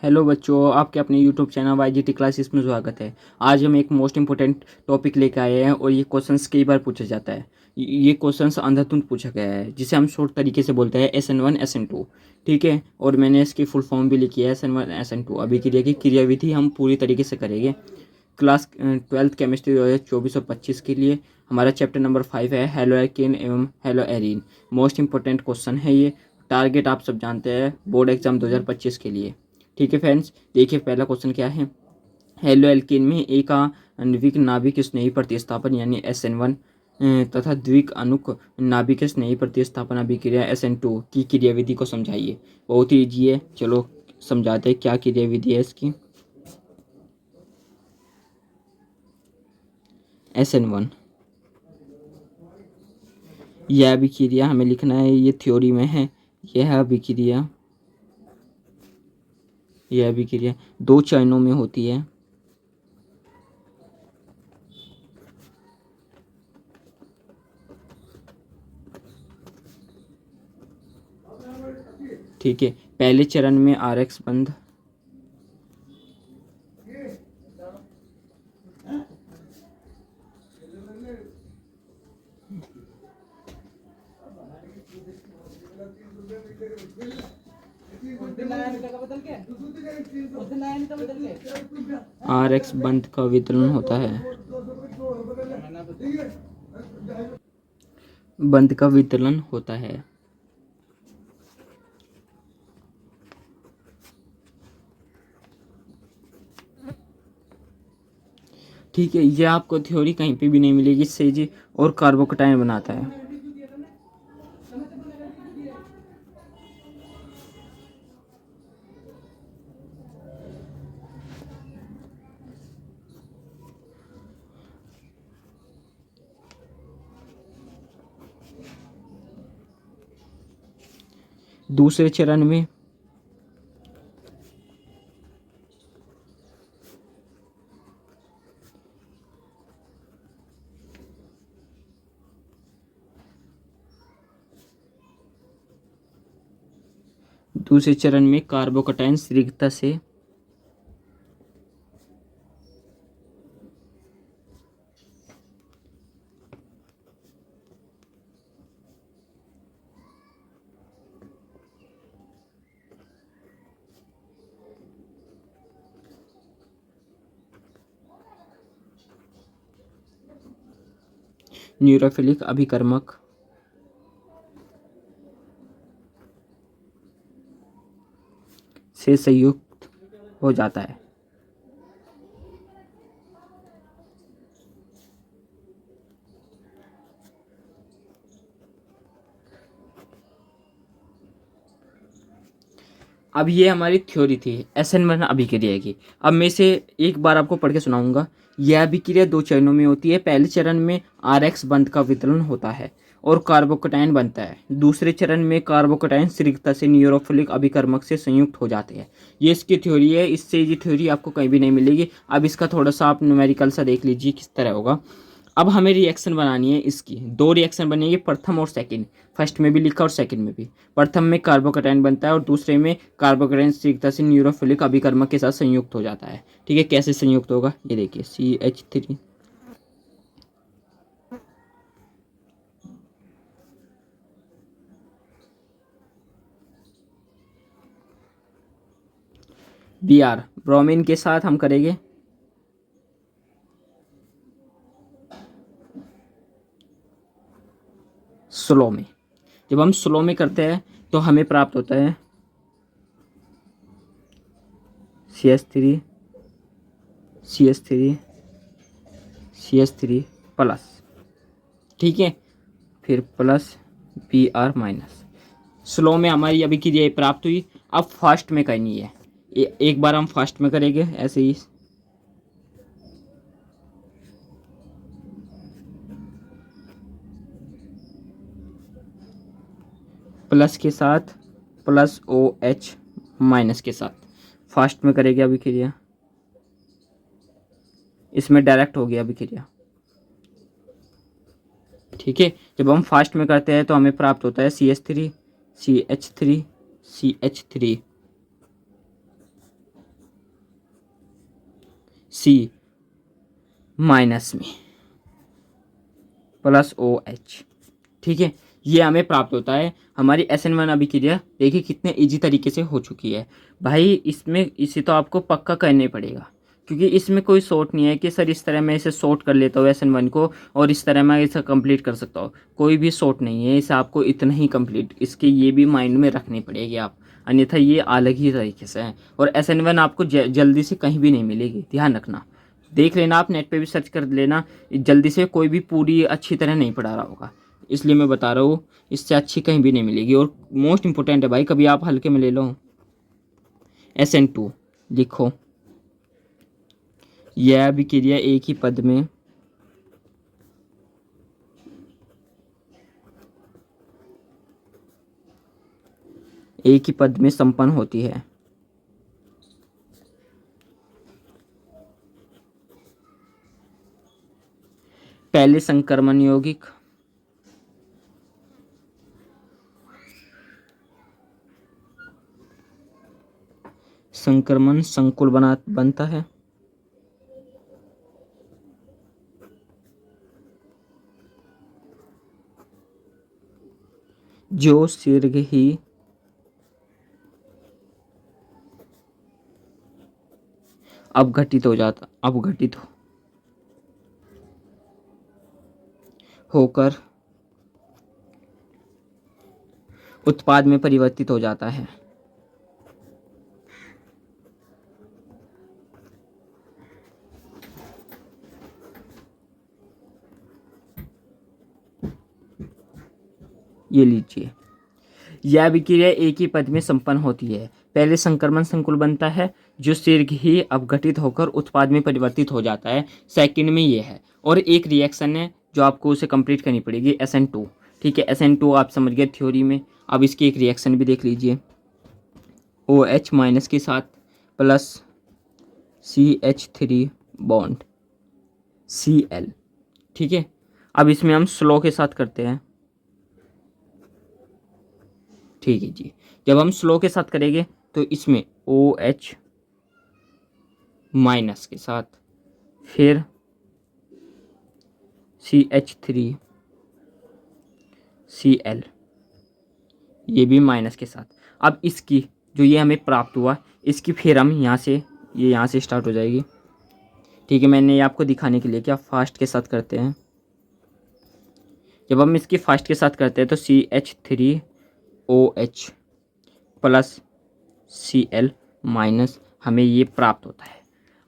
Hello बच्चों, आपके अपने यूट्यूब चैनल वाईजीटी क्लासेस में स्वागत है। आज हम एक मोस्ट इंपॉर्टेंट टॉपिक लेकर आए हैं और ये क्वेश्चंस कई बार पूछा जाता है। ये क्वेश्चंस अंधाधुंध पूछा गया है, जिसे हम शॉर्ट तरीके से बोलते हैं SN1 SN2। ठीक है, और मैंने इसकी फुल फॉर्म भी लिखी है SN1 SN2। अभी क्रिया की क्रियाविधि हम पूरी तरीके से करेंगे। क्लास 12th केमिस्ट्री 2024 और 25 के लिए हमारा चैप्टर नंबर 5 है हेलो एल्केन एवं hello arene. Most important question है ये। टारगेट आप सब जानते हैं, बोर्ड एग्जाम 2025 के लिए। ठीक है फ्रेंड्स, देखिए पहला क्वेश्चन क्या है। हेलो एल्केन में एक आणविक नाभिक स्नेही प्रतिस्थापन यानी SN1 तथा द्विक अनुक नाभिक स्नेही प्रतिस्थापन अभिक्रिया SN2 की क्रियाविधि को समझाइए। बहुत ही ईजी है, चलो समझाते हैं क्या क्रियाविधि है इसकी। SN1 यह अभिक्रिया हमें लिखना है, ये थ्योरी में है। यह अभिक्रिया दो चरणों में होती है। ठीक है, पहले चरण में RX बंध, RX बंध का वितरण होता है। बंध का वितरण होता है। ठीक है, ये आपको थ्योरी कहीं पे भी नहीं मिलेगी। सेजी और कार्बोकटायन बनाता है। दूसरे चरण में कार्बोकटायन शीघ्रता से न्यूरोफिलिक अभिकर्मक से संयुक्त हो जाता है। अब ये हमारी थ्योरी थी SN1 अभिक्रिया की। अब मैं इसे एक बार आपको पढ़ के सुनाऊंगा। यह अभिक्रिया दो चरणों में होती है। पहले चरण में RX बंध का वितरण होता है और कार्बोकटायन बनता है। दूसरे चरण में कार्बोकटायन शीघ्रता से न्यूरोफिलिक अभिकर्मक से संयुक्त हो जाते हैं। ये इसकी थ्योरी है। इससे ये थ्योरी आपको कहीं भी नहीं मिलेगी। अब इसका थोड़ा सा आप न्यूमेरिकल सा देख लीजिए किस तरह होगा। अब हमें रिएक्शन बनानी है। इसकी दो रिएक्शन बनेगी, प्रथम और सेकंड। फर्स्ट में भी लिखा और सेकंड में भी। प्रथम में कार्बोकटायन बनता है और दूसरे में कार्बोकटायन शीघ्रता से न्यूरोफिलिक अभिकर्मक के साथ संयुक्त हो जाता है। ठीक है, कैसे संयुक्त होगा ये देखिए। CH3 Br ब्रोमीन के साथ हम करेंगे स्लो में। जब हम स्लो में करते हैं तो हमें प्राप्त होता है CH3 CH3 CH3 प्लस। ठीक है, फिर प्लस Br माइनस। स्लो में हमारी अभी क्रिया प्राप्त हुई। अब फास्ट में करनी है। एक बार हम फास्ट में करेंगे ऐसे ही। प्लस के साथ प्लस OH माइनस के साथ फास्ट में करेंगे अभी क्रिया। इसमें डायरेक्ट हो गया अभी क्रिया। ठीक है, जब हम फास्ट में करते हैं तो हमें प्राप्त होता है CH3 CH3 CH3 सी माइनस में प्लस OH। ठीक है, ये हमें प्राप्त होता है। हमारी SN1 अभिक्रिया देखिए कितने इजी तरीके से हो चुकी है भाई। इसमें इसे तो आपको पक्का करना ही पड़ेगा, क्योंकि इसमें कोई शॉर्ट नहीं है कि सर इस तरह मैं इसे शॉर्ट कर लेता हूँ SN1 को और इस तरह मैं इसे कंप्लीट कर सकता हूँ। कोई भी शॉर्ट नहीं है, इसे आपको इतना ही कंप्लीट, इसके ये भी माइंड में रखनी पड़ेगी आप, अन्यथा ये अलग ही तरीके से है। और SN1 आपको जल्दी से कहीं भी नहीं मिलेगी, ध्यान रखना। देख लेना, आप नेट पे भी सर्च कर लेना, जल्दी से कोई भी पूरी अच्छी तरह नहीं पढ़ा रहा होगा, इसलिए मैं बता रहा हूँ, इससे अच्छी कहीं भी नहीं मिलेगी। और मोस्ट इंपॉर्टेंट है भाई, कभी आप हल्के में ले लो। SN2 लिखो, यह अभिक्रिया एक ही पद में संपन्न होती है। पहले संक्रमण यौगिक संक्रमण संकुल बनता है, जो शीघ्र ही अपघटित होकर उत्पाद में परिवर्तित हो जाता है। ये लीजिए, यह अभिक्रिया एक ही पद में संपन्न होती है। पहले संक्रमण संकुल बनता है, जो शीघ्र ही अपघटित होकर उत्पाद में परिवर्तित हो जाता है। सेकंड में ये है, और एक रिएक्शन है जो आपको उसे कंप्लीट करनी पड़ेगी, SN2। ठीक है, SN2 आप समझ गए थ्योरी में। अब इसकी एक रिएक्शन भी देख लीजिए, OH माइनस के साथ प्लस CH3 बॉन्ड Cl। ठीक है, अब इसमें हम स्लो के साथ करते हैं। ठीक है जी, जब हम स्लो के साथ करेंगे तो इसमें OH माइनस के साथ फिर CH3 Cl, ये भी माइनस के साथ। अब इसकी जो ये हमें प्राप्त हुआ, इसकी फिर हम यहाँ से स्टार्ट हो जाएगी। ठीक है, मैंने ये आपको दिखाने के लिए क्या फास्ट के साथ करते हैं। जब हम इसकी फास्ट के साथ करते हैं तो CH3OH प्लस Cl माइनस हमें ये प्राप्त होता है।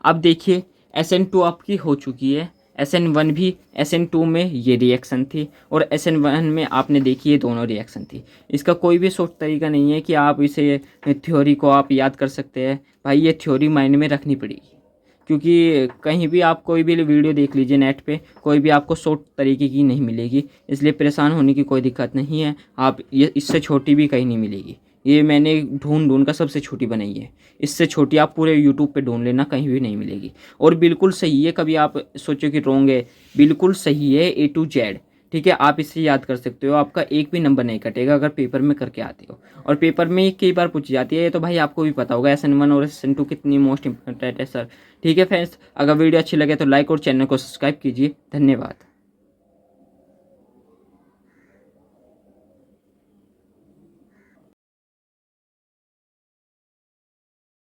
अब देखिए SN2 आपकी हो चुकी है, SN1 भी, SN2 में ये रिएक्शन थी और SN1 में आपने देखी ये दोनों रिएक्शन थी। इसका कोई भी शॉर्ट तरीका नहीं है कि आप इसे थ्योरी को आप याद कर सकते हैं भाई, ये थ्योरी माइंड में रखनी पड़ेगी, क्योंकि कहीं भी आप कोई भी वीडियो देख लीजिए नेट पे, कोई भी आपको शॉर्ट तरीके की नहीं मिलेगी। इसलिए परेशान होने की कोई दिक्कत नहीं है, आप ये इससे छोटी भी कहीं नहीं मिलेगी। ये मैंने ढूंढ कर सबसे छोटी बनाई है, इससे छोटी आप पूरे यूट्यूब पे ढूंढ लेना, कहीं भी नहीं मिलेगी। और बिल्कुल सही है, कभी आप सोचो कि रॉन्ग है, बिल्कुल सही है A to Z। ठीक है, आप इससे याद कर सकते हो, आपका एक भी नंबर नहीं कटेगा अगर पेपर में करके आते हो। और पेपर में कई बार पूछी जाती है, ये तो भाई आपको भी पता होगा SN1 और SN2 कितनी मोस्ट इंपॉर्टेंट है सर। ठीक है फ्रेंड्स, अगर वीडियो अच्छी लगे तो लाइक और चैनल को सब्सक्राइब कीजिए। धन्यवाद।